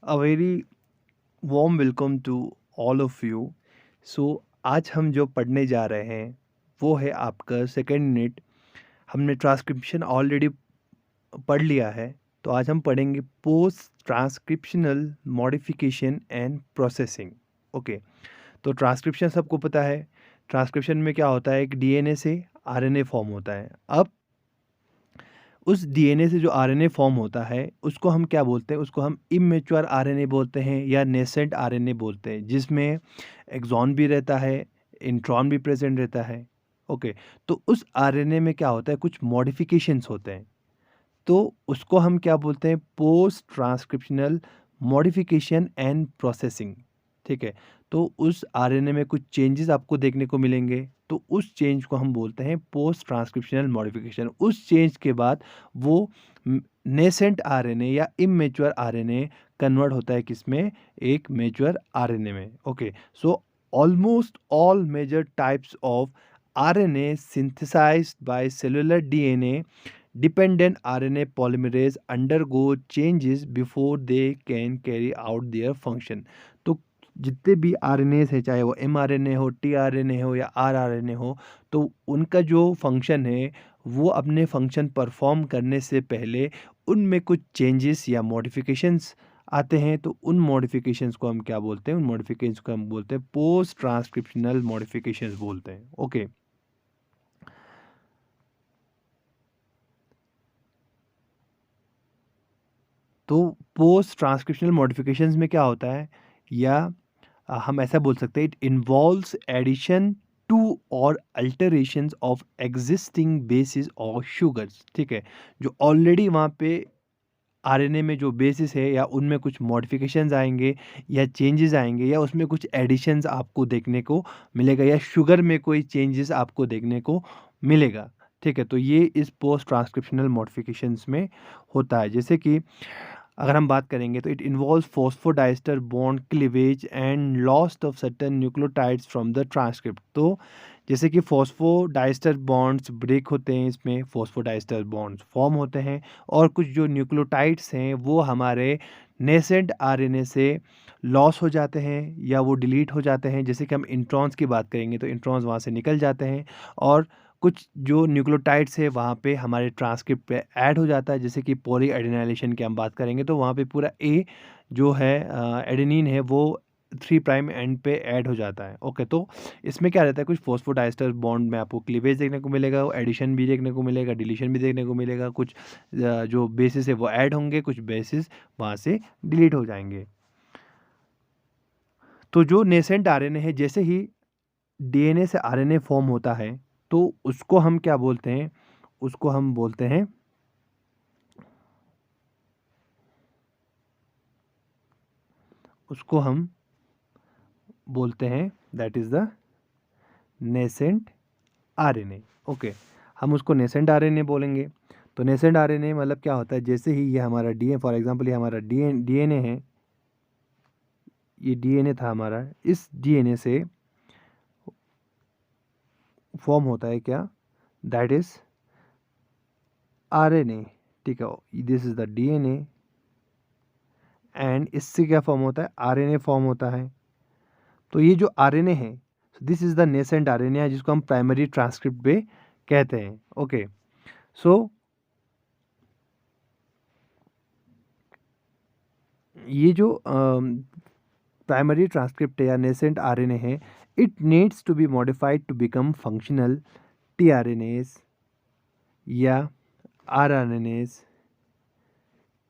A very warm welcome to all of you. सो आज हम जो पढ़ने जा रहे हैं वो है आपका सेकेंड यूनिट। हमने ट्रांसक्रिप्शन ऑलरेडी पढ़ लिया है। तो आज हम पढ़ेंगे post transcriptional modification and processing. Okay, तो ट्रांसक्रिप्शन सबको पता है। ट्रांसक्रिप्शन में क्या होता है, एक डीएनए से आरएनए फॉर्म होता है। अब उस डीएनए से जो आरएनए फॉर्म होता है उसको हम क्या बोलते हैं, उसको हम इमेच्योर आरएनए बोलते हैं या नेसेंट आरएनए बोलते हैं, जिसमें एक्सॉन भी रहता है, इंट्रॉन भी प्रेजेंट रहता है। ओके, तो उस आरएनए में क्या होता है, कुछ मॉडिफिकेशंस होते हैं। तो उसको हम क्या बोलते हैं, post transcriptional modification and processing. ठीक है, तो उस आरएनए में कुछ चेंजेस आपको देखने को मिलेंगे, तो उस चेंज को हम बोलते हैं पोस्ट ट्रांसक्रिप्शनल मॉडिफिकेशन। उस चेंज के बाद वो नेसेंट आरएनए या इमेच्योर आरएनए कन्वर्ट होता है किसमें, एक मेच्योर आरएनए में। Okay, so almost all major types of RNA synthesized by cellular DNA dependent RNA polymerase undergo changes before they can carry out their function। तो जितने भी RNAs है, चाहे वो mRNA हो, tRNA हो या rRNA हो, तो उनका जो फंक्शन है वो अपने फंक्शन परफॉर्म करने से पहले उनमें कुछ चेंजेस या मॉडिफिकेशंस आते हैं। तो उन मॉडिफिकेशंस को हम क्या बोलते हैं, उन मॉडिफिकेशंस को हम बोलते हैं पोस्ट ट्रांसक्रिप्शनल मॉडिफिकेशंस बोलते हैं। ओके, तो पोस्ट ट्रांसक्रिप्शनल मॉडिफिकेशंस में क्या होता है, या हम ऐसा बोल सकते हैं, इट इन्वॉल्व्स एडिशन टू और अल्टरेशंस ऑफ एग्जिस्टिंग बेसिस और शुगर्स। ठीक है, जो ऑलरेडी वहाँ पे आरएनए में जो बेसिस है या उनमें कुछ मॉडिफिकेशंस आएंगे या चेंजेस आएंगे या उसमें कुछ एडिशंस आपको देखने को मिलेगा या शुगर में कोई चेंजेस आपको देखने को मिलेगा। ठीक है, तो ये इस पोस्ट ट्रांसक्रिप्शनल मॉडिफिकेशंस में होता है। जैसे कि अगर हम बात करेंगे तो it involves phosphodiester bond cleavage and lost of certain nucleotides from the transcript. तो जैसे कि फॉस्फोडाइस्टर बॉन्ड्स ब्रेक होते हैं, इसमें फॉस्फोडाइस्टर बॉन्ड्स फॉर्म होते हैं और कुछ जो न्यूक्लियोटाइड्स हैं वो हमारे नेसेंट आरएनए से लॉस हो जाते हैं या वो डिलीट हो जाते हैं। जैसे कि हम इंट्रॉन्स की बात करेंगे तो इंट्रॉन्स वहाँ से निकल जाते हैं और कुछ जो न्यूक्लियोटाइड्स है वहाँ पे हमारे ट्रांसक्रिप्ट पे ऐड हो जाता है। जैसे कि पॉली एडिनाइलेशन की हम बात करेंगे तो वहाँ पे पूरा ए जो है एडेनिन है वो 3' एंड पे ऐड हो जाता है। ओके, तो इसमें क्या रहता है, कुछ फॉस्फोडाइस्टर बॉन्ड में आपको क्लीवेज देखने को मिलेगा, एडिशन भी देखने को मिलेगा, डिलीशन भी देखने को मिलेगा। कुछ जो बेसिस है वो ऐड होंगे, कुछ बेसिस वहाँ से डिलीट हो जाएंगे। तो जो नेसेंट आरएनए है, जैसे ही डीएनए से आरएनए फॉर्म होता है तो उसको हम क्या बोलते हैं, उसको हम बोलते हैं, उसको हम बोलते हैं that is the nascent RNA. Okay, हम उसको नेसेंट आरएनए बोलेंगे। तो नेसेंट आरएनए मतलब क्या होता है, जैसे ही ये हमारा डीएनए, फॉर एग्जांपल ये हमारा डीएनए है, ये डीएनए था हमारा, इस डीएनए से फॉर्म होता है क्या, दैट इज आरएनए। ठीक है, this is the DNA and इससे क्या फॉर्म होता है, आरएनए फॉर्म होता है। तो ये जो आरएनए है, this is the nascent RNA जिसको हम प्राइमरी ट्रांसक्रिप्ट पे कहते हैं। ओके, सो ये जो प्राइमरी ट्रांसक्रिप्ट या नेसेंट आरएनए है, it needs to be modified to become functional tRNAs या आरआरएनएस,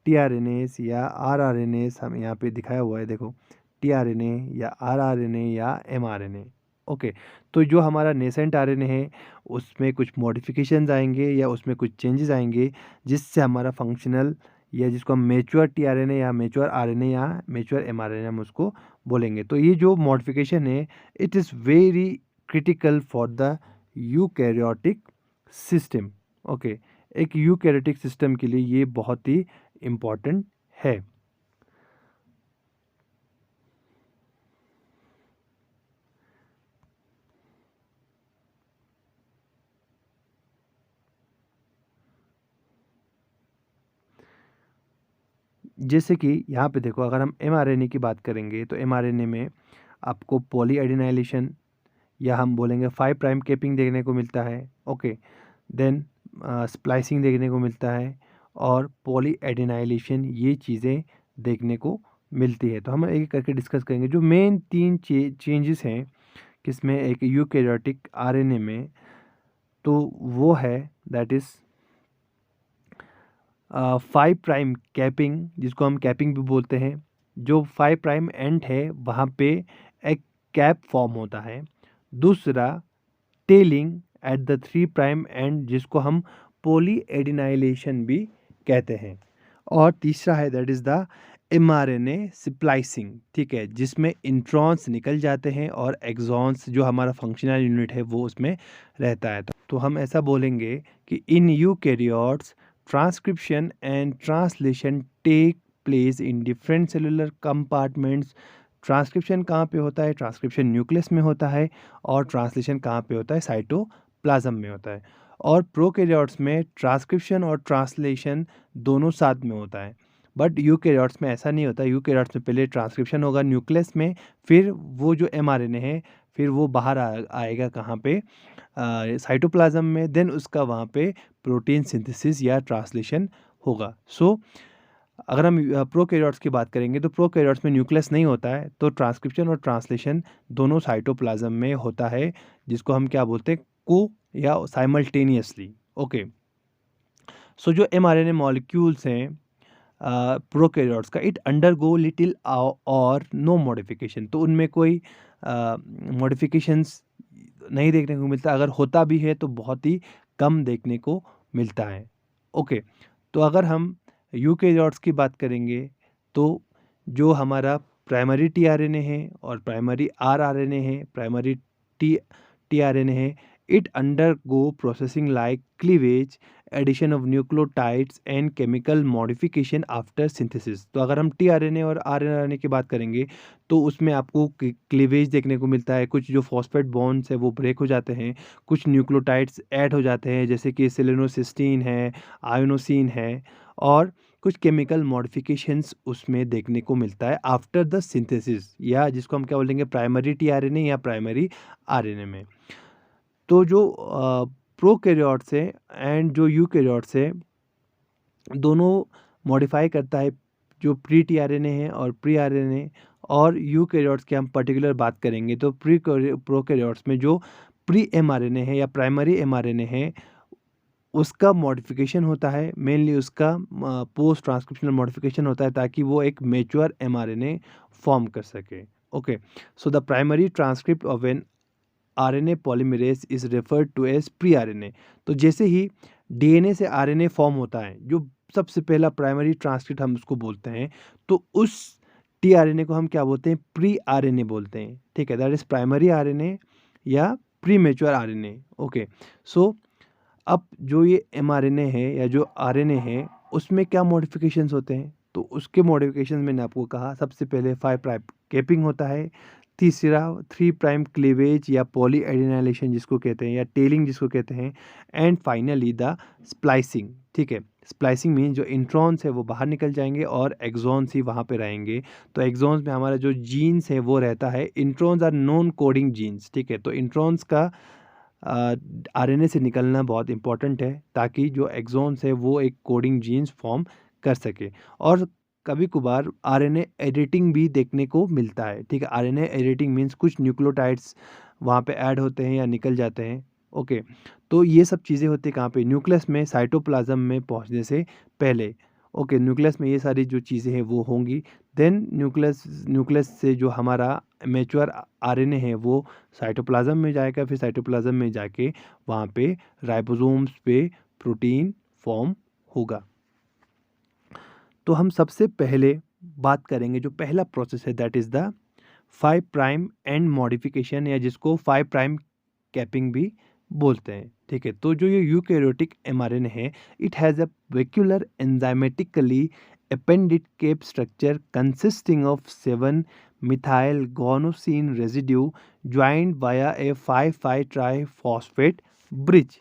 टीआरएनएस या आरआरएनएस हम यहाँ पे दिखाया हुआ है, देखो, टीआरएनए या आरआरएनए या एमआरएनए। ओके, तो जो हमारा नेसेंट आरएनए है उसमें कुछ मॉडिफिकेशंस आएंगे या उसमें कुछ चेंजेस आएंगे जिससे हमारा फंक्शनल या जिसको हम मेच्योर टीआरएनए या मेच्योर आरएनए या मेच्योर एमआरएनए हम उसको बोलेंगे। तो ये जो मॉडिफिकेशन है, it is very critical for the eukaryotic system. Okay, एक यूकैरियोटिक सिस्टम के लिए ये बहुत ही इम्पॉर्टेंट है। जैसे कि यहाँ पे देखो, अगर हम mRNA की बात करेंगे तो mRNA में आपको पॉली एडिनाइलेशन या हम बोलेंगे 5 प्राइम कैपिंग देखने को मिलता है। ओके, देन स्प्लाइसिंग देखने को मिलता है और पॉली एडिनाइलेशन, ये चीज़ें देखने को मिलती है। तो हम एक करके डिस्कस करेंगे जो मेन 3 चेंजेस हैं किसमें, एक यूकैरियोटिक आरएनए में, तो वो है दैट इज़ 5 प्राइम कैपिंग, जिसको हम कैपिंग भी बोलते हैं। जो 5 प्राइम एंड है वहाँ पे एक कैप फॉर्म होता है। दूसरा, telling at the 3 prime and, जिसको हम पॉली एडिनाइलेशन भी कहते हैं। और तीसरा है that is the mRNA splicing, ठीक है, जिसमें इंट्रॉन्स निकल जाते हैं और एक्सॉन्स, जो हमारा फंक्शनल यूनिट है, वो उसमें रहता है। तो हम ऐसा बोलेंगे कि in eukaryotes transcription and translation take place in different cellular compartments. Transcription कहाँ पे होता है? ट्रांसक्रिप्शन न्यूक्लियस में होता है। और ट्रांसलेशन कहाँ पे होता है? साइटोप्लाज्म में होता है। और प्रोकैरियोट्स में ट्रांसक्रिप्शन और ट्रांसलेशन दोनों साथ में होता है। बट यूकैरियोट्स में ऐसा नहीं होता। यूकैरियोट्स में पहले ट्रांसक्रिप्शन होगा न्यूक्लियस में, फिर वो जो mRNA है फिर वो बाहर आएगा कहाँ पे? साइटोप्लाज्म में। देन उसका वहाँ पे प्रोटीन सिंथेसिस या ट्रांसलेशन होगा। सो अगर हम प्रोकैरियोट्स की बात करेंगे तो प्रोकैरियोट्स में न्यूक्लियस नहीं होता है, तो ट्रांसक्रिप्शन और ट्रांसलेशन दोनों साइटोप्लाज्म में होता है, जिसको हम क्या बोलते हैं? को या साइमल्टेनियसली। ओके, सो जो mRNA मॉलिक्यूल्स हैं प्रोकैरियोट्स का, इट अंडरगो लिटिल और नो मॉडिफिकेशन, तो उनमें कोई मॉडिफिकेशंस नहीं देखने को मिलता। अगर होता भी है तो बहुत ही कम देखने को मिलता है। ओके, तो अगर हम यूकैरियोट्स की बात करेंगे तो जो हमारा प्राइमरी टीआरएनए है और प्राइमरी आरआरएनए है, प्राइमरी टीआरएनए है, it undergo processing like cleavage, addition of nucleotides and chemical modification after synthesis. तो अगर हम टीआरएनए और आरएनए की बात करेंगे तो उसमें आपको क्लीवेज देखने को मिलता है। कुछ जो फॉस्फेट बॉन्ड्स है वो ब्रेक हो जाते हैं, कुछ न्यूक्लियोटाइड्स ऐड हो जाते हैं, जैसे कि सेलेनोसिस्टीन है, आयोनोसिन है, और कुछ केमिकल मॉडिफिकेशंस उसमें देखने को मिलता है आफ्टर द सिंथेसिस, या जिसको हम क्या बोलेंगे? प्राइमरी टीआरएनए या प्राइमरी आरएनए में। तो जो प्रोकैरियोट्स है एंड जो यूकैरियोट्स है, दोनों मॉडिफाई करता है। जो प्री टीआरएनए है और प्री आरएनए, और यूकैरियोट्स की हम पर्टिकुलर बात करेंगे तो प्रोकैरियोट्स में जो प्री एमआरएनए है या प्राइमरी एमआरएनए है, उसका मॉडिफिकेशन होता है। मेनली उसका पोस्ट ट्रांसक्रिप्शनल मॉडिफिकेशन होता है ताकि वो एक मैच्योर एमआरएनए फॉर्म कर सके। Okay, so the primary transcript of an RNA polymerase is referred to as pre RNA. तो जैसे ही डीएनए से आरएनए फॉर्म होता है, जो सबसे पहला प्राइमरी ट्रांसक्रिप्ट हम उसको बोलते हैं, तो उस टीआरएनए को हम क्या बोलते हैं? प्री आरएनए बोलते हैं। ठीक है, दैट इज प्राइमरी आरएनए या प्री मैच्योर आरएनए। ओके, सो अब जो ये mRNA है या जो RNA है, उसमें क्या मॉडिफिकेशंस होते हैं? तो उसके मॉडिफिकेशन मैंने आपको कहा, सबसे पहले 5 प्राइम कैपिंग होता है। तीसरा 3 प्राइम क्लीवेज या पॉली एडिनाइलेशन जिसको कहते हैं, या टेलिंग जिसको कहते हैं। And finally the splicing. ठीक है, स्प्लाइसिंग मीन जो इंट्रॉन्स है वो बाहर निकल जाएंगे और एक्सॉन्स ही वहाँ पे रहेंगे। तो एक्सॉन्स में हमारा जो जीन्स है वो रहता है। Introns are non coding genes. ठीक है, तो इंट्रॉन्स का आरएनए से निकलना बहुत इंपॉर्टेंट है ताकि जो एक्सॉन्स है वो एक कोडिंग जीन्स फॉर्म कर सके। और कभी कभार आरएनए एडिटिंग भी देखने को मिलता है। ठीक है, आरएनए एडिटिंग मीन्स कुछ न्यूक्लियोटाइड्स वहाँ पे ऐड होते हैं या निकल जाते हैं। ओके, तो ये सब चीज़ें होती हैं कहाँ पे? न्यूक्लियस में, साइटोप्लाज्म में पहुँचने से पहले। ओके, न्यूक्लियस में ये सारी जो चीज़ें हैं वो होंगी। देन न्यूक्लियस से जो हमारा मैच्योर आरएनए है वो साइटोप्लाज्म में जाएगा, फिर साइटोप्लाज्म में जाके वहाँ पे राइबोसोम्स पे प्रोटीन फॉर्म होगा। तो हम सबसे पहले बात करेंगे जो पहला प्रोसेस है that is the 5 prime and modification, या जिसको 5 प्राइम कैपिंग भी बोलते हैं। ठीक है, तो जो ये यूकैरियोटिक mRNA है, it has a peculiar enzymatically appended cape structure consisting of 7 methyl guanosine residue joined via a 5,5 triphosphate bridge।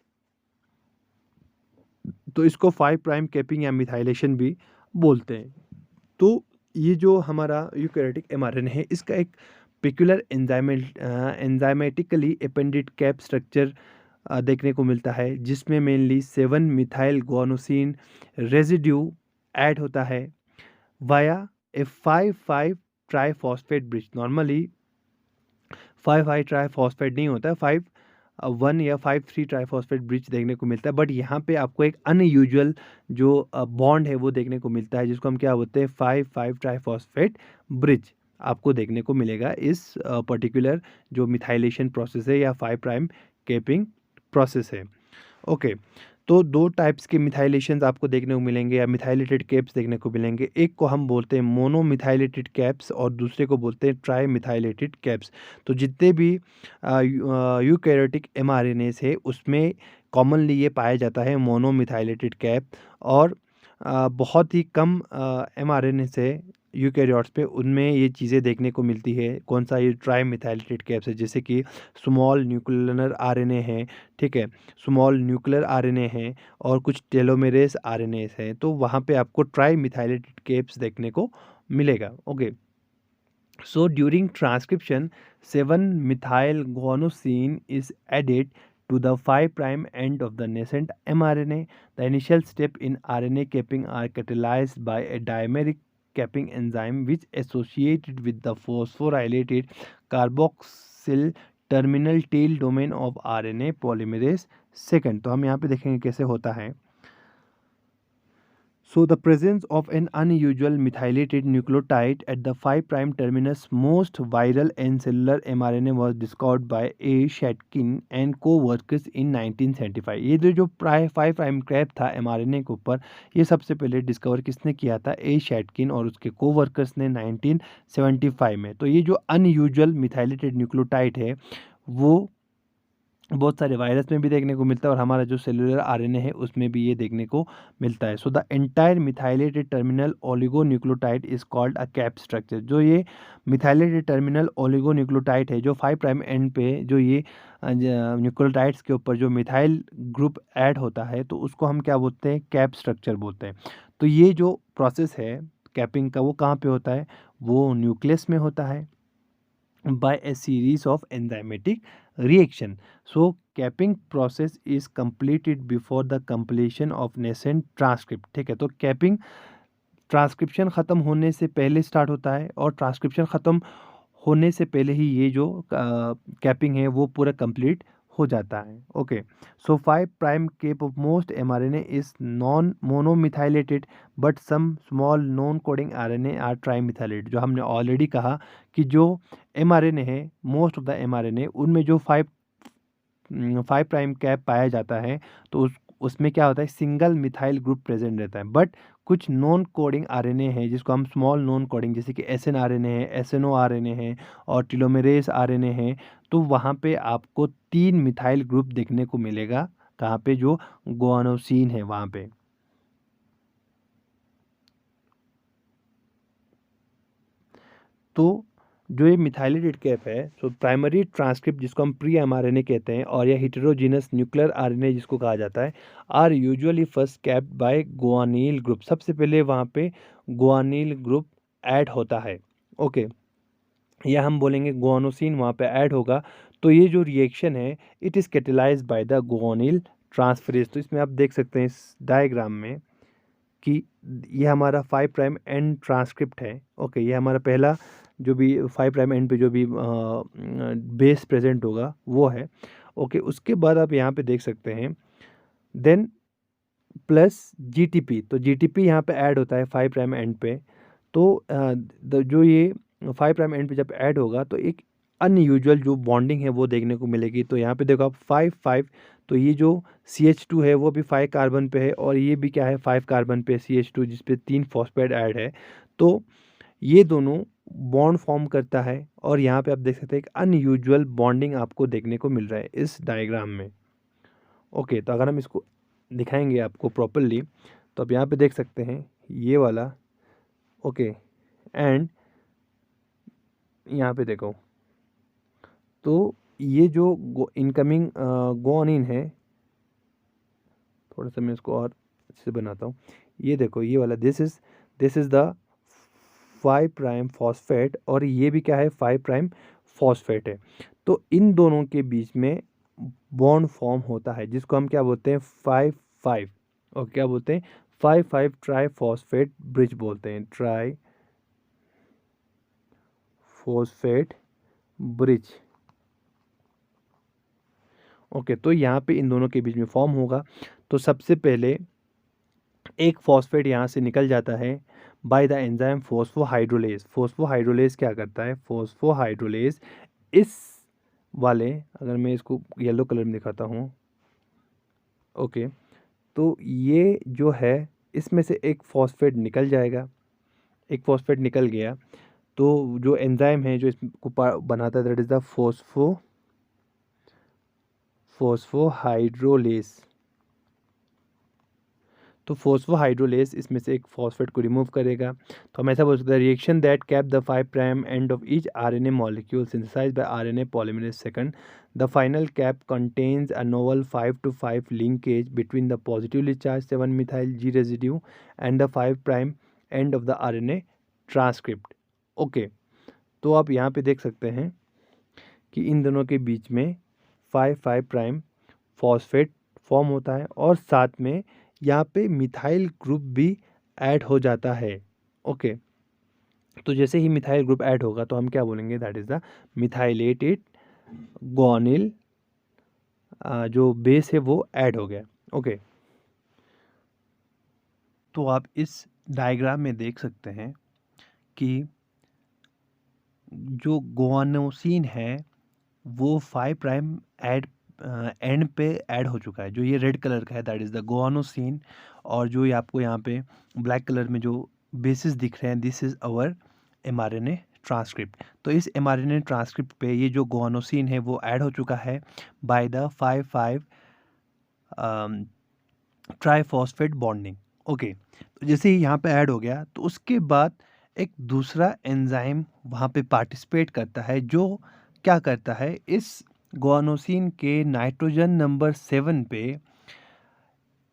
तो इसको 5 प्राइम कैपिंग या मिथाइलेशन भी बोलते हैं। तो ये जो हमारा यूकैरियोटिक एमआरएनए है, इसका एक peculiar enzymatically appended cap structure देखने को मिलता है, जिसमें mainly 7 methyl guanosine residue add होता है वाया ए 5,5 ट्राइफॉस्फेट ब्रिज। नॉर्मली 5,5 ट्राइफॉस्फेट नहीं होता है, 5,1 या 5,3 ट्राइफॉस्फेट ब्रिज देखने को मिलता है, बट यहाँ पे आपको एक अनयूजुअल जो बॉन्ड है वो देखने को मिलता है, जिसको हम क्या बोलते हैं 5,5 ट्राइफॉस्फेट ब्रिज आपको देखने को मिलेगा इस पर्टिकुलर जो मिथाइलेशन प्रोसेस है या 5 प्राइम कैपिंग प्रोसेस है। ओके, तो दो टाइप्स के मिथाइलेशंस आपको देखने को मिलेंगे या मिथाइलेटेड कैप्स देखने को मिलेंगे। एक को हम बोलते हैं मोनो मिथाइलेटेड कैप्स और दूसरे को बोलते हैं ट्राई मिथाइलेटेड कैप्स। तो जितने भी यूकैरियोटिक एमआरएनएस है उसमें कॉमनली ये पाया जाता है मोनो मिथाइलेटेड कैप, और बहुत ही कम एमआरएनएस है यूकैरियोट्स पे, उनमें ये चीज़ें देखने को मिलती है। कौन सा? ये ट्राई मिथाइलेटेड कैप्स है, जैसे कि स्मॉल न्यूक्लियर आरएनए है, ठीक है, स्मॉल न्यूक्लियर आरएनए है और कुछ टेलोमेरेस आरएनए हैं, तो वहाँ पे आपको ट्राई मिथाइलेटेड कैप्स देखने को मिलेगा। Okay, so during transcription 7 methyl guanosine is added to the 5 prime end of the nascent mRNA. The initial step in RNA capping are catalyzed by a dimeric capping enzyme which associated with the phosphorylated carboxyl terminal tail domain of RNA polymerase second। तो हम यहाँ पे देखेंगे कैसे होता है। So the presence of an unusual methylated nucleotide at the 5 prime terminus, most viral and cellular mRNA was discovered by A. Shatkin and co-workers in 1975। ये जो 5 प्राइम कैप था mRNA के ऊपर, ये सबसे पहले डिस्कवर किसने किया था? ए शैटकिन और उसके को-वर्कर्स ने 1975 में। तो ये जो अनयूजुअल मिथाइलेटेड न्यूक्लियोटाइड है वो बहुत सारे वायरस में भी देखने को मिलता है और हमारा जो सेलुलर आरएनए है उसमें भी ये देखने को मिलता है। So the entire methylated terminal oligonucleotide is called a cap structure. जो ये मिथाइलेटेड टर्मिनल ओलिगोन्यूक्लियोटाइड है जो 5 प्राइम एंड पे जो ये न्यूक्लियोटाइड्स के ऊपर जो मिथाइल ग्रुप ऐड होता है तो उसको हम क्या बोलते हैं? कैप स्ट्रक्चर बोलते हैं। तो ये जो प्रोसेस है कैपिंग का वो कहाँ पे होता है? वो न्यूक्लियस में होता है by a series of enzymatic reaction. So capping process is completed before the completion of nascent transcript। ठीक है, तो कैपिंग ट्रांसक्रिप्शन ख़त्म होने से पहले स्टार्ट होता है और ट्रांसक्रिप्शन ख़त्म होने से पहले ही ये जो कैपिंग है वो पूरा कंप्लीट हो जाता है। Okay, so 5 prime cap of most mRNA is non monomethylated but some small non coding RNA are trimethylated. जो हमने ऑलरेडी कहा कि जो एमआरएनए है मोस्ट ऑफ द एमआरएनए उनमें जो 5 प्राइम कैप पाया जाता है तो उसमें क्या होता है? सिंगल मिथाइल ग्रुप प्रेजेंट रहता है, बट कुछ नॉन कोडिंग आरएनए है जिसको हम स्मॉल नॉन कोडिंग, जैसे कि एसएन आरएनए है, एसएनओ आरएनए है और टेलोमेरेस आरएनए है, तो वहाँ पे आपको 3 मिथाइल ग्रुप देखने को मिलेगा। कहाँ पे? जो गुआनोसिन है वहाँ पे। तो जो ये मिथाइलेटेड कैप है तो प्राइमरी ट्रांसक्रिप्ट जिसको हम प्री एमआरएनए कहते हैं और या हेटेरोजीनस न्यूक्लियर आरएनए जिसको कहा जाता है are usually first capped by guanyl group. सबसे पहले वहाँ पे गुआनिल ग्रुप ऐड होता है। ओके, या हम बोलेंगे गुआनोसिन वहाँ पे ऐड होगा। तो ये जो रिएक्शन है it is catalysed by the guanyl transferase. तो इसमें आप देख सकते हैं इस डायग्राम में कि ये हमारा 5 प्राइम एंड ट्रांसक्रिप्ट है। ओके, ये हमारा पहला जो भी 5 प्राइम एंड पे जो भी बेस प्रेजेंट होगा वो है। ओके, उसके बाद आप यहाँ पे देख सकते हैं देन प्लस जीटीपी। तो जीटीपी यहाँ पे ऐड होता है 5 प्राइम एंड पे। तो जो ये 5 प्राइम एंड पे जब ऐड होगा तो एक अनयूजुअल जो बॉन्डिंग है वो देखने को मिलेगी। तो यहाँ पे देखो आप 5-5, तो ये जो CH2 है वो भी 5 कार्बन पे है और ये भी क्या है 5 कार्बन पे CH2 जिस पे 3 फॉस्फेट ऐड है। तो ये दोनों बॉन्ड फॉर्म करता है और यहाँ पे आप देख सकते हैं एक अनयूजुअल बॉन्डिंग आपको देखने को मिल रहा है इस डायग्राम में। ओके, तो अगर हम इसको दिखाएंगे आपको प्रॉपरली तो आप यहाँ पे देख सकते हैं ये वाला। ओके, एंड यहाँ पे देखो तो ये जो इनकमिंग गुआनिन है, थोड़ा सा मैं इसको और अच्छे से बनाता हूँ। ये देखो ये वाला this is the 5 prime phosphate और ये भी क्या है 5 प्राइम फॉस्फेट है। तो इन दोनों के बीच में बॉन्ड फॉर्म होता है जिसको हम क्या बोलते हैं 5-5 और क्या बोलते हैं 5-5 ट्राई फॉस्फेट ब्रिज बोलते हैं, ट्राई फॉस्फेट ब्रिज। ओके, तो यहाँ पे इन दोनों के बीच में फॉर्म होगा। तो सबसे पहले एक फॉस्फेट यहाँ से निकल जाता है बाय द एंजाइम फोस्फोहाइड्रोलेज। फोस्फोहाइड्रोलेज क्या करता है, फोस्फोहाइड्रोलेज इस वाले, अगर मैं इसको येलो कलर में दिखाता हूँ, ओके, तो ये जो है इसमें से एक फॉस्फेट निकल जाएगा, एक फॉस्फेट निकल गया तो जो एंजाइम है जो इसको बनाता है दैट इज़ द फोस्फोहाइड्रोलेज। तो फोस्फोहाइड्रोलेज इसमें से एक फॉस्फेट को रिमूव करेगा। तो हम ऐसा बोल सकते हैं reaction that cap the 5 prime end of each RNA molecule synthesized by RNA polymerase second. The final cap contains a novel 5-5 linkage between the positively charge 7 methyl G residue and the 5 prime end of the RNA transcript. Okay, तो आप यहाँ पे देख सकते हैं कि इन दोनों के बीच में 5-5 प्राइम फॉस्फेट फॉर्म होता है और साथ में यहाँ पे मिथाइल ग्रुप भी ऐड हो जाता है। ओके, तो जैसे ही मिथाइल ग्रुप ऐड होगा तो हम क्या बोलेंगे दैट इज़ द मिथाइलेटेड गुआनिल, जो बेस है वो ऐड हो गया। ओके, तो आप इस डायग्राम में देख सकते हैं कि जो गुआनोसिन है वो 5 प्राइम ऐड एंड पे ऐड हो चुका है। जो ये रेड कलर का है दैट इज़ द गुआनोसिन, और जो ये आपको यहाँ पे ब्लैक कलर में जो बेसिस दिख रहे हैं this is our mRNA transcript. तो इस mRNA ट्रांसक्रिप्ट पे ये जो गुआनोसिन है वो ऐड हो चुका है by the 5-5 triphosphate bonding. Okay, तो जैसे ही यहाँ पे ऐड हो गया तो उसके बाद एक दूसरा एंजाइम वहाँ पे पार्टिसिपेट करता है जो क्या करता है इस गुआनोसिन के नाइट्रोजन नंबर 7 पे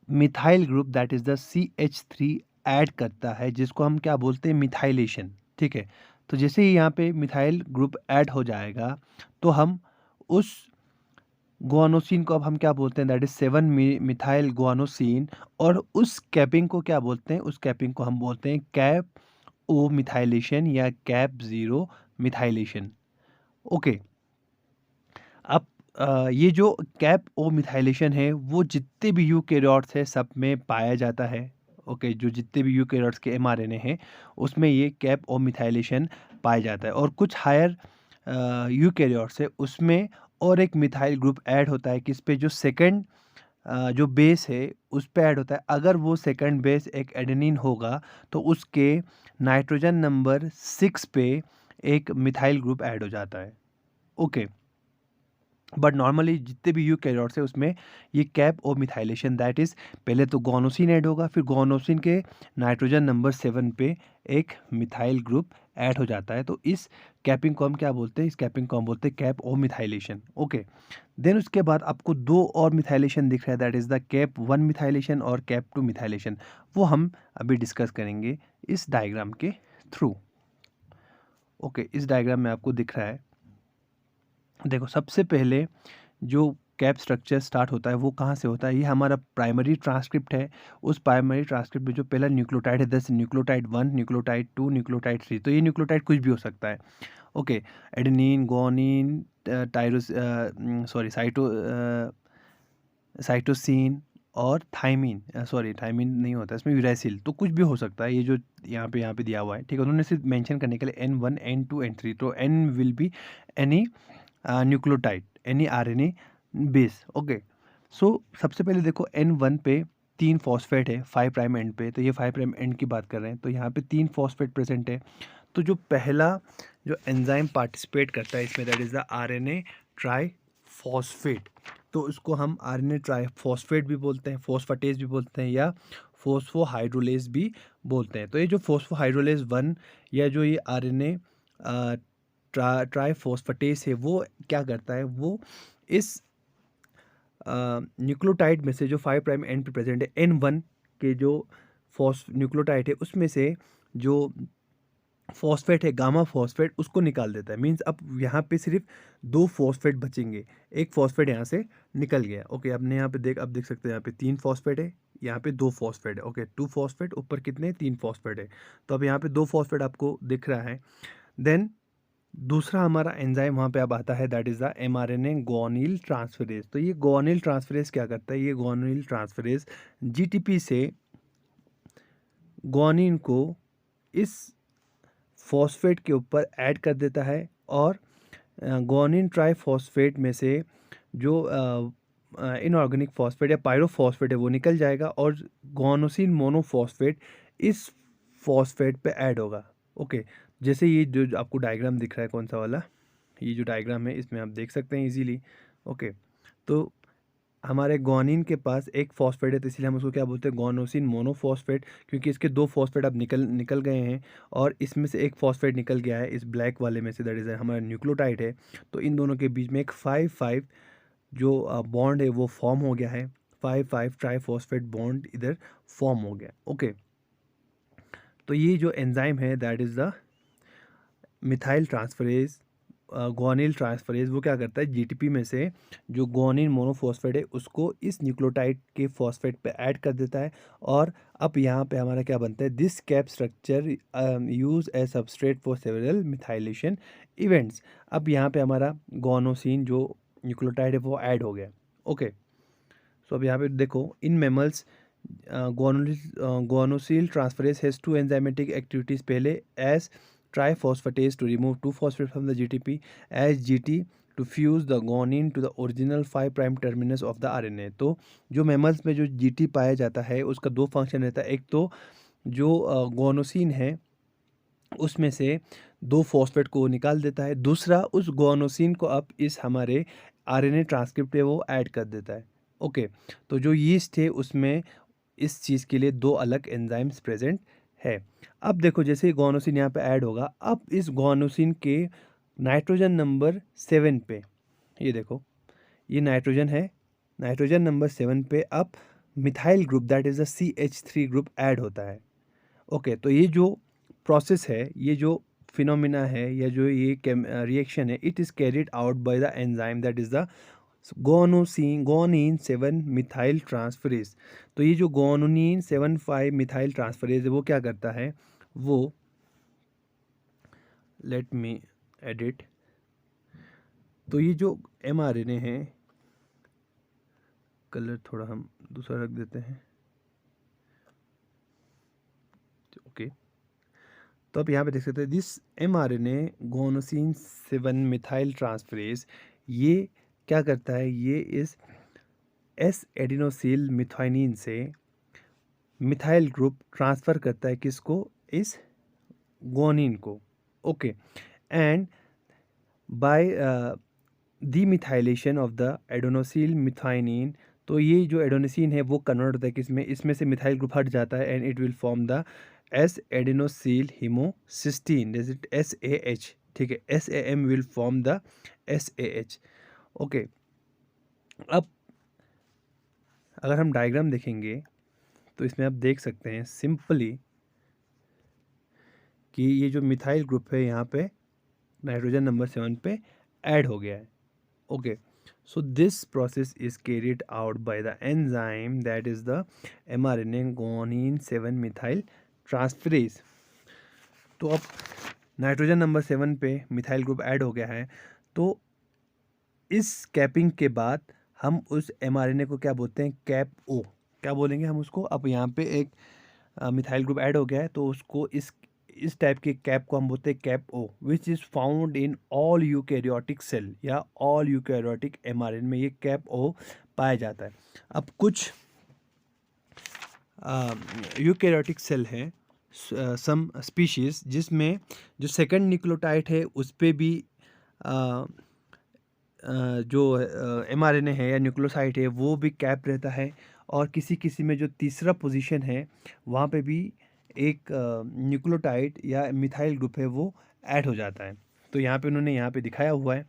methyl group that is the CH3 add करता है जिसको हम क्या बोलते हैं मिथाइलेशन। ठीक है, तो जैसे ही यहाँ पे मिथाइल ग्रुप ऐड हो जाएगा तो हम उस गुआनोसिन को अब हम क्या बोलते हैं दैट इज 7 मिथाइल गुआनोसिन, और उस कैपिंग को क्या बोलते हैं, उस कैपिंग को हम बोलते हैं कैप ओ मिथाइलेशन या कैप 0 मिथाइलेशन। ओके, अब ये जो कैप ओ मिथाइलेशन है वो जितने भी यूकेरियोट्स है सब में पाया जाता है। ओके, जो जितने भी यूकेरियोट्स के mRNA हैं उसमें ये कैप ओ मिथाइलेशन पाया जाता है, और कुछ हायर यूकेरियोट्स है उसमें और एक मिथाइल ग्रुप ऐड होता है किस पे, जो सेकंड जो बेस है उस पे ऐड होता है। अगर वो सेकंड बेस एक एडेनिन होगा तो उसके नाइट्रोजन नंबर 6 पे एक मिथाइल ग्रुप ऐड हो जाता है। ओके, बट नॉर्मली जितने भी यूकेरियोट्स है उसमें ये cap O methylation that is पहले तो गुआनोसिन ऐड होगा, फिर गुआनोसिन के नाइट्रोजन नंबर 7 पे एक मिथाइल ग्रुप ऐड हो जाता है। तो इस कैपिंग को हम क्या बोलते हैं, इस कैपिंग को हम बोलते हैं cap O methylation. Okay, then उसके बाद आपको दो और मिथाइलेशन दिख रहा है that is the cap 1 methylation और कैप 2 मिथाइलेशन। वो हम अभी डिस्कस करेंगे इस डायग्राम के थ्रू। ओके, इस डायग्राम में आपको दिख रहा है, देखो सबसे पहले जो कैप स्ट्रक्चर स्टार्ट होता है वो कहाँ से होता है, ये हमारा प्राइमरी ट्रांसक्रिप्ट है। उस प्राइमरी ट्रांसक्रिप्ट में जो पहला न्यूक्लियोटाइड है, जैसे न्यूक्लियोटाइड 1, न्यूक्लियोटाइड 2, न्यूक्लियोटाइड 3, तो ये न्यूक्लियोटाइड कुछ भी हो सकता है। Okay, adenine, guanine, tyrosine sorry cytosine और थाइमिन, सॉरी थाइमिन नहीं होता इसमें, यूरैसिल, तो कुछ भी हो सकता है। ये जो यहाँ पे दिया हुआ है, ठीक है, उन्होंने सिर्फ मेंशन करने के लिए N1, N2, N3, तो N will be any nucleotide, any RNA base. Okay, so सबसे पहले देखो N1 पे 3 फॉस्फेट है 5 प्राइम एंड पे, तो ये 5 प्राइम एंड की बात कर रहे हैं, तो यहाँ पे 3 फॉस्फेट प्रेजेंट है। तो जो पहला जो एंजाइम पार्टिसिपेट करता है इसमें that is the RNA triphosphate, तो उसको हम आरएनए ट्राईफॉस्फेट भी बोलते हैं, फॉस्फेटेज भी बोलते हैं, या फोस्फोहाइड्रोलेज भी बोलते हैं। तो ये जो फोस्फोहाइड्रोलेज 1 या जो ये आरएनए ट्राईफॉस्फेटेज है वो क्या करता है, वो इस न्यूक्लियोटाइड में से जो 5 प्राइम एंड पे प्रेजेंट है N1 के जो न्यूक्लियोटाइड है उसमें से जो फॉस्फेट है गामा फॉस्फेट, उसको निकाल देता है। मीन्स अब यहाँ पे सिर्फ 2 फॉस्फेट बचेंगे, एक फॉस्फेट यहाँ से निकल गया। ओके, आपने यहाँ पे अब देख सकते हैं यहाँ पे 3 फॉस्फेट है, यहाँ पे 2 फॉस्फेट है। ओके, 2 फॉस्फेट, ऊपर कितने 3 फॉस्फेट है। तो अब यहाँ पे 2 फॉस्फेट आपको दिख रहा है। देन दूसरा हमारा एंजाइम वहाँ पे अब आता है, that is the mRNA guanyl transferase. तो ये गुआनिल ट्रांसफेरेज क्या करता है, ये गुआनिल ट्रांसफेरेज जीटीपी से गुआनिन को इस फॉस्फेट के ऊपर ऐड कर देता है, और गुआनिन ट्राइफॉस्फेट में से जो इनऑर्गेनिक फॉस्फेट या पायरोफॉस्फेट है वो निकल जाएगा, और गुआनोसिन मोनोफॉस्फेट इस फॉस्फेट पे ऐड होगा। ओके, जैसे ये जो आपको डायग्राम दिख रहा है, कौन सा वाला, ये जो डायग्राम है इसमें आप देख सकते हैं इजीली। ओके, तो हमारे गुआनिन के पास एक फॉस्फेट है, तो इसलिए हम उसको क्या बोलते हैं, गुआनोसिन मोनोफॉस्फेट, क्योंकि इसके 2 फॉस्फेट अब निकल गए हैं, और इसमें से एक फॉस्फेट निकल गया है इस ब्लैक वाले में से, दैट इज़ हमारा न्यूक्लियोटाइड है। तो इन दोनों के बीच में एक 5-5 जो बॉन्ड है वो फॉर्म हो गया है, 5-5 ट्राइफॉस्फेट बॉन्ड इधर फॉर्म हो गया। ओके, तो ये जो एंजाइम है that is the methyl transferase guanyl transferase, वो क्या करता है, जीटीपी में से जो गुआनिन मोनोफॉस्फेट है उसको इस न्यूक्लियोटाइड के फॉस्फेट पे ऐड कर देता है, और अब यहाँ पे हमारा क्या बनता है, this cap structure use as substrate for several methylation events. अब यहाँ पे हमारा गुआनोसिन जो न्यूक्लियोटाइड है वो ऐड हो गया। ओके, सो अब यहाँ पे देखो, इन mammals guanosyl transferase has 2 enzymatic activities, पहले as triphosphatase to remove 2 phosphate from the GTP, as GT to fuse the guanine to the original 5 prime terminus of the RNA। तो जो मेमल्स में जो GT पाया जाता है उसका 2 फंक्शन रहता है, एक तो जो गुआनोसिन है उसमें से 2 फॉस्फेट को निकाल देता है, दूसरा उस गुआनोसिन को अब इस हमारे आरएनए ट्रांसक्रिप्ट पे वो ऐड कर देता है। ओके, तो जो यीस्ट है उसमें इस चीज़ के लिए 2 अलग एंजाइम्स प्रेजेंट है। अब देखो, जैसे ही गुआनोसिन यहाँ पे ऐड होगा, अब इस गुआनोसिन के नाइट्रोजन नंबर 7 पे, ये देखो ये नाइट्रोजन है, नाइट्रोजन नंबर 7 पे अब methyl group that is the CH3 group add होता है। ओके, तो ये जो प्रोसेस है, ये जो फिनोमिना है, या जो ये रिएक्शन है, it is carried out by the enzyme that is the guanine 7 methyl transferase. तो ये जो गुआनिन 7,5 मिथाइल ट्रांसफरेज है वो क्या करता है, वो लेट मी एडिट। तो ये जो mRNA है, कलर थोड़ा हम दूसरा रख देते हैं। ओके, तो आप यहाँ पे देख सकते हैं, this mRNA guanosine 7 methyl transferase, ये क्या करता है, ये इस एस एडिनोसिल मिथाइनिन से मिथाइल ग्रुप ट्रांसफ़र करता है किसको, इस गुआनिन को। Okay, and by demethylation of the adenosyl methionine, तो ये जो एडेनोसिन है वो कन्वर्ट होता है किसमें, इसमें से मिथाइल ग्रुप हट जाता है, and it will form the S adenosyl homocysteine, जैसे SAH। ठीक है, SAM will form the SAH। Okay, अब अगर हम डायग्राम देखेंगे तो इसमें आप देख सकते हैं सिंपली कि ये जो मिथाइल ग्रुप है यहाँ पे नाइट्रोजन नंबर 7 पे ऐड हो गया है। Okay, so this process is carried out by the enzyme that is the mRNA guanine 7 methyl transferase. तो अब नाइट्रोजन नंबर 7 पे मिथाइल ग्रुप ऐड हो गया है, तो इस कैपिंग के बाद हम उस mRNA को क्या बोलते हैं, कैप ओ, क्या बोलेंगे हम उसको। अब यहाँ पे एक मिथाइल ग्रुप ऐड हो गया है, तो उसको इस टाइप के कैप को हम बोलते हैं cap O, which is found in all eukaryotic cell या ऑल यूकैरियोटिक mRNA में ये कैप ओ पाया जाता है। अब कुछ यूकैरियोटिक सेल हैं, सम स्पीशीज़, जिसमें जो सेकंड न्यूक्लियोटाइड है उस पे भी जो mRNA है या न्यूक्लियोसाइड है वो भी कैप रहता है, और किसी किसी में जो तीसरा पोजीशन है वहाँ पे भी एक न्यूक्लियोटाइड या मिथाइल ग्रुप है वो ऐड हो जाता है। तो यहाँ पे उन्होंने यहाँ पे दिखाया हुआ है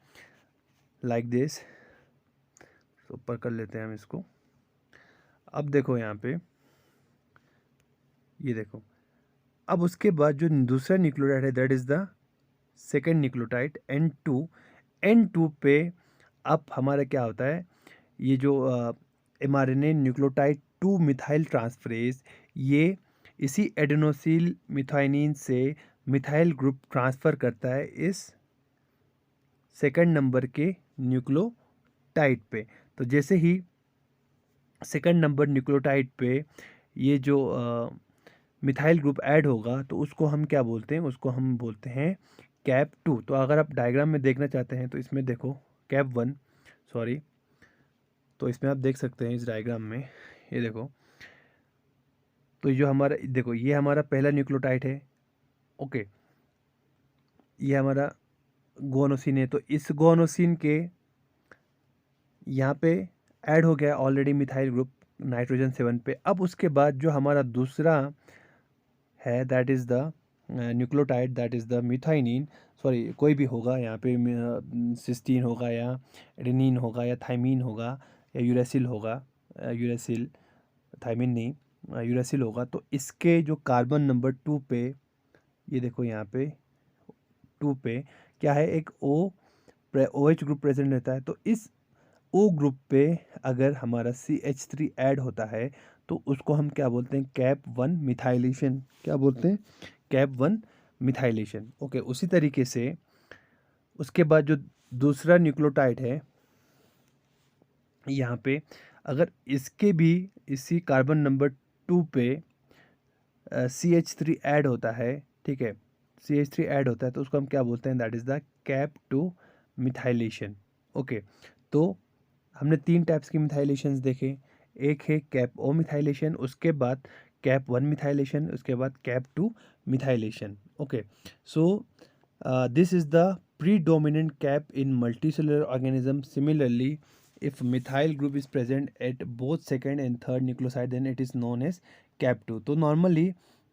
लाइक दिस। तो ऊपर कर लेते हैं हम इसको। अब देखो यहाँ पे, ये देखो अब उसके बाद जो दूसरा न्यूक्लियोटाइड है that is the second nucleotide N2 पे अब हमारा क्या होता है, ये जो mRNA न्यूक्लियोटाइड 2 मिथाइल ट्रांसफरेज ये इसी एडेनोसिल मिथाइनिन से मिथाइल ग्रुप ट्रांसफ़र करता है इस सेकंड नंबर के न्यूक्लियोटाइड पे। तो जैसे ही सेकंड नंबर न्यूक्लियोटाइड पे ये जो मिथाइल ग्रुप ऐड होगा तो उसको हम क्या बोलते हैं, उसको हम बोलते हैं कैप 2। तो अगर आप डायग्राम में देखना चाहते हैं तो इसमें देखो कैप 1 सॉरी, तो इसमें आप देख सकते हैं इस डायग्राम में, ये देखो। तो जो हमारा देखो ये हमारा पहला न्यूक्लियोटाइड है, ओके, ये हमारा गुआनोसिन है। तो इस गुआनोसिन के यहाँ पे ऐड हो गया ऑलरेडी मिथाइल ग्रुप नाइट्रोजन 7 पे। अब उसके बाद जो हमारा दूसरा है that is the nucleotide that is the methionine, sorry कोई भी होगा यहाँ पे, सिस्टीन होगा या एडेनिन होगा या थाइमिन होगा या यूरेसिल होगा, यूरेसिल, थाइमिन नहीं, यूरेसिल होगा। तो इसके जो कार्बन नंबर 2 पे, ये देखो यहाँ पे 2 पे क्या है, एक OH ग्रुप प्रेजेंट रहता है। तो इस O ग्रुप पे अगर हमारा CH3 ऐड होता है तो उसको हम क्या बोलते हैं, कैप 1 मिथाइलेशन। क्या बोलते हैं, कैप 1 मिथाइलेशन। ओके, उसी तरीके से उसके बाद जो दूसरा न्यूक्लियोटाइड है यहाँ पे, अगर इसके भी इसी कार्बन नंबर 2 पे CH3 ऐड होता है, ठीक है, CH3 ऐड होता है तो उसको हम क्या बोलते हैं, that is the cap 2 methylation. Okay, तो हमने 3 टाइप्स की मिथाइलेशंस देखे, एक है कैप O मिथाइलेशन, उसके बाद कैप 1 मिथाइलेशन, उसके बाद cap 2 methylation. Okay, so this is the predominant cap in multicellular organism. Similarly, if methyl group is present at both second and third nucleoside then it is known as cap 2। तो normally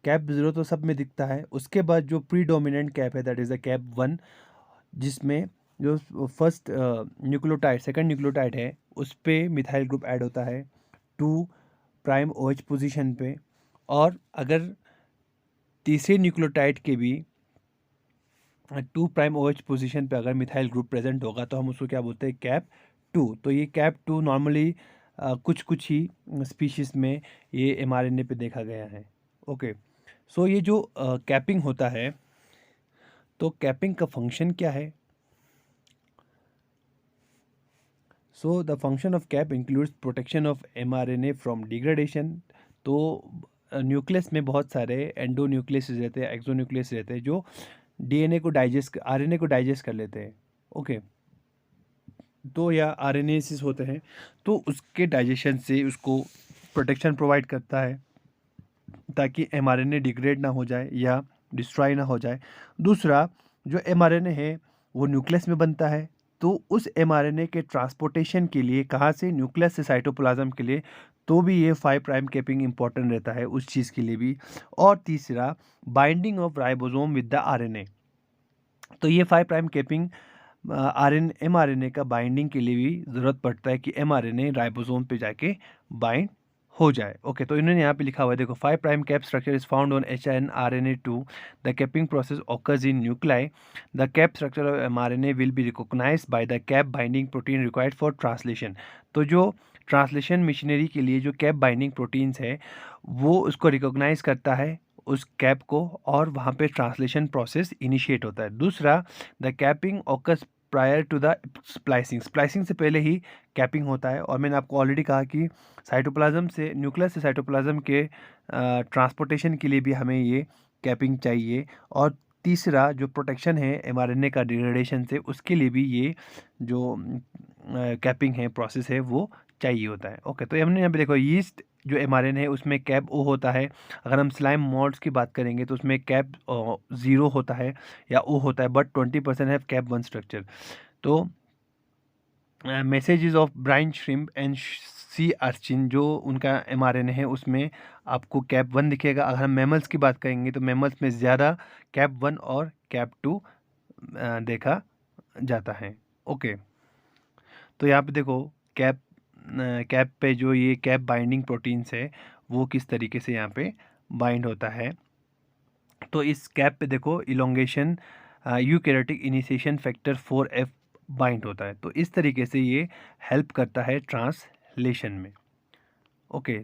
cap 0 तो सब में दिखता है, उसके बाद जो predominant cap है दैट इज़ द कैप 1, जिसमें जो फर्स्ट न्यूक्लियोटाइड सेकंड न्यूक्लियोटाइड है उस पे मिथाइल ग्रुप ऐड होता है 2' OH पोजीशन पे। और अगर तीसरे न्यूक्लियोटाइड के भी 2' OH पोजीशन पे अगर मिथाइल ग्रुप प्रेजेंट होगा तो हम उसको क्या बोलते हैं, कैप 2। तो ये कैप 2 नॉर्मली कुछ कुछ ही स्पीशीज़ में ये mRNA पे देखा गया है। ओके, सो ये जो कैपिंग होता है, तो कैपिंग का फंक्शन क्या है? So the function of cap includes protection of mRNA from degradation. तो न्यूक्लियस में बहुत सारे एंडो न्यूक्लियस रहते हैं, एक्सो न्यूक्लियस रहते हैं जो DNA को डाइजेस्ट, RNA को डाइजेस्ट कर लेते हैं। ओके, तो या RNAs होते हैं तो उसके डाइजेशन से उसको प्रोटेक्शन प्रोवाइड करता है ताकि mRNA डिग्रेड ना हो जाए या डिस्ट्रॉय ना हो जाए। दूसरा, जो mRNA है वो न्यूक्लियस में बनता है, तो उस mRNA के ट्रांसपोर्टेशन के लिए कहाँ से, न्यूक्लियस से साइटोप्लाज्म के लिए, तो भी ये 5' कैपिंग इंपॉर्टेंट रहता है उस चीज़ के लिए भी। और तीसरा, binding of ribosome with the RNA। तो ये 5' कैपिंग mRNA का बाइंडिंग के लिए भी ज़रूरत पड़ता है कि mRNA राइबोसोम पे जाके बाइंड हो जाए। ओके, तो इन्होंने यहाँ पे लिखा हुआ है देखो, 5' cap structure is found on HNRNA2। The capping process occurs in nuclei. The cap structure of mRNA will be recognised by the cap binding protein required for translation. तो जो ट्रांसलेशन मशीनरी के लिए जो कैप बाइंडिंग प्रोटीन्स है वो उसको recognise करता है उस कैप को, और वहाँ पे ट्रांसलेशन प्रोसेस इनिशिएट होता है। दूसरा, the capping occurs prior to the splicing. Splicing से पहले ही कैपिंग होता है। और मैंने आपको ऑलरेडी कहा कि साइटोप्लाज्म से, न्यूक्लियस से साइटोप्लाज्म के ट्रांसपोर्टेशन के लिए भी हमें ये कैपिंग चाहिए। और तीसरा, जो प्रोटेक्शन है mRNA का डिग्रेडेशन से, उसके लिए भी ये जो कैपिंग है, प्रोसेस है, वो चाहिए होता है। ओके, तो हमने यहाँ पे देखो यीस्ट जो mRNA है उसमें कैप O होता है। अगर हम स्लाइम मॉड्स की बात करेंगे तो उसमें कैप 0 होता है या O होता है, बट 20% है कैप 1 स्ट्रक्चर। तो messages of Bryan shrimp and sea urchin जो उनका mRNA है उसमें आपको कैप 1 दिखेगा। अगर हम मैमल्स की बात करेंगे तो मैमल्स में ज़्यादा कैप 1 और कैप 2 देखा जाता है। ओके, तो यहाँ पे देखो कैप पे जो ये कैप बाइंडिंग प्रोटीन्स है वो किस तरीके से यहाँ पे बाइंड होता है। तो इस कैप पे देखो elongation eukaryotic initiation factor 4F bind होता है। तो इस तरीके से ये हेल्प करता है ट्रांसलेशन में। ओके,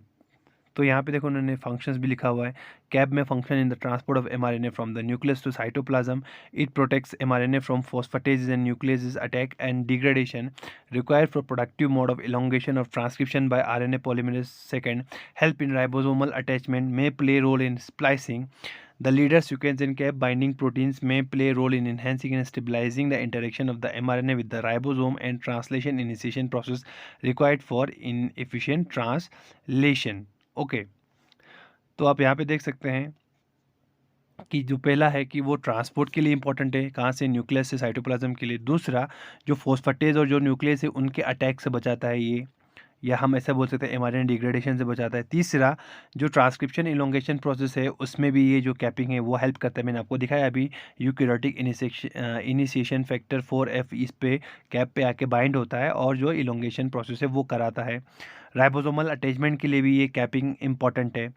तो यहाँ पे देखो उन्होंने फंक्शंस भी लिखा हुआ है। कैप में function in the transport of mRNA from the nucleus to cytoplasm. It protects mRNA from phosphatase and nucleus attack and degradation required for productive mode of elongation of transcription by RNA polymerase second, help in ribosomal attachment, may play role in splicing. The leader sequence and cap binding proteins may play a role in enhancing and stabilizing the interaction of the mRNA with the ribosome and translation initiation process required for inefficient translation. Okay, तो आप यहाँ पे देख सकते हैं कि जो पहला है कि वो ट्रांसपोर्ट के लिए इंपॉर्टेंट है, कहाँ से, न्यूक्लियस से साइटोप्लाज्म के लिए। दूसरा, जो फॉस्फेटेज और जो न्यूक्लियस है उनके अटैक से बचाता है ये, या हम ऐसा बोल सकते हैं एमआरएनए डिग्रेडेशन से बचाता है। तीसरा, जो ट्रांसक्रिप्शन इलोंगेशन प्रोसेस है उसमें भी ये जो कैपिंग है वो हेल्प करता है। मैंने आपको दिखाया अभी, यूकैरियोटिक इनिशिएशन फैक्टर 4F इस पे कैप पे आके बाइंड होता है और जो इलोंगेशन प्रोसेस है वो कराता है। राइबोसोमल अटैचमेंट के लिए भी ये कैपिंग इम्पॉर्टेंट है।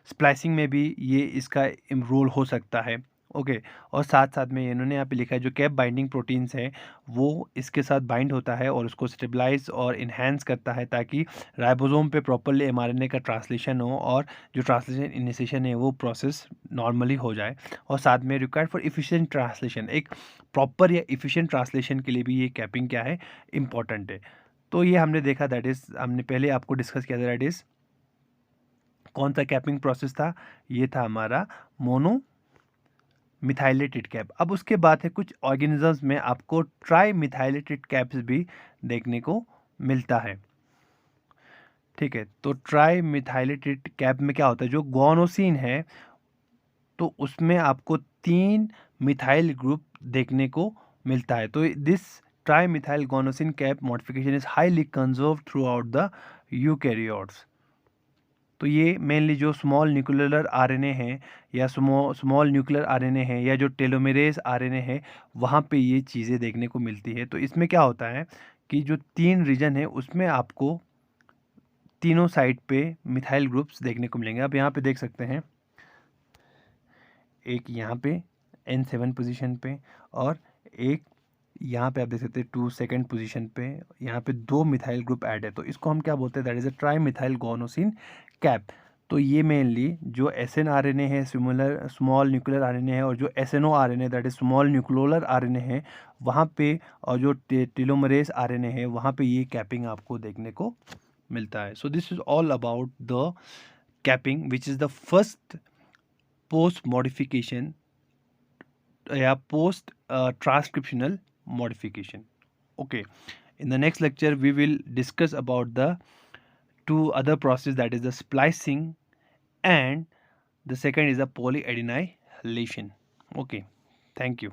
स्प्लाइसिंग में भी ये इसका रोल हो सकता है। ओके, और साथ साथ में इन्होंने यहाँ पे लिखा है जो कैप बाइंडिंग प्रोटीन्स हैं वो इसके साथ बाइंड होता है और उसको स्टेबलाइज और इन्हेंस करता है ताकि राइबोसोम पे प्रॉपरली एमआरएनए का ट्रांसलेशन हो और जो ट्रांसलेशन इनिशिएशन है वो प्रोसेस नॉर्मली हो जाए। और साथ में रिक्वायर्ड फॉर इफिशिएंट ट्रांसलेशन, एक प्रॉपर या इफिशिएंट ट्रांसलेशन के लिए भी ये कैपिंग क्या है, इंपॉर्टेंट है। तो ये हमने देखा, दैट इज़ हमने पहले आपको डिस्कस किया था, दैट इज़ कौन सा कैपिंग प्रोसेस था, ये था हमारा मोनो मिथाइलेटेड कैप। अब उसके बाद है कुछ ऑर्गेनिजम्स में आपको ट्राई मिथाइलेटेड कैप्स भी देखने को मिलता है। ठीक है, तो ट्राई मिथाइलेटेड कैप में क्या होता है, जो गोनोसिन है तो उसमें आपको 3 मिथाइल ग्रुप देखने को मिलता है। तो this tri methyl गोनोसिन cap modification is highly conserve through out the eukaryotes. तो ये मेनली जो स्मॉल न्यूक्लियर आरएनए हैं या स्मॉल न्यूक्लियर आरएनए हैं या जो टेलोमेरेज आरएनए है वहाँ पे ये चीज़ें देखने को मिलती है। तो इसमें क्या होता है कि जो 3 रीजन है उसमें आपको तीनों साइड पे मिथाइल ग्रुप्स देखने को मिलेंगे। आप यहाँ पे देख सकते हैं, एक यहाँ पे N7 पोजीशन पे और एक यहाँ पे आप देख सकते हैं 2 सेकंड पोजीशन पे, यहाँ पे 2 मिथाइल ग्रुप ऐड है। तो इसको हम क्या बोलते हैं, that is a tri methyl गोनोसिन cap. तो ये मेनली जो एसएन आरएनए है, सिमिलर स्मॉल न्यूक्लियर आरएनए है, और जो SNO RNA that is small nucleolar RNA है वहाँ पे, और जो टेलोमरेज आरएनए है वहाँ पे ये कैपिंग आपको देखने को मिलता है। So this is all about the capping which is the first post modification या post transcriptional modification. Okay, in the next lecture we will discuss about the 2 other process, that is the splicing and the second is the polyadenylation. Okay, thank you.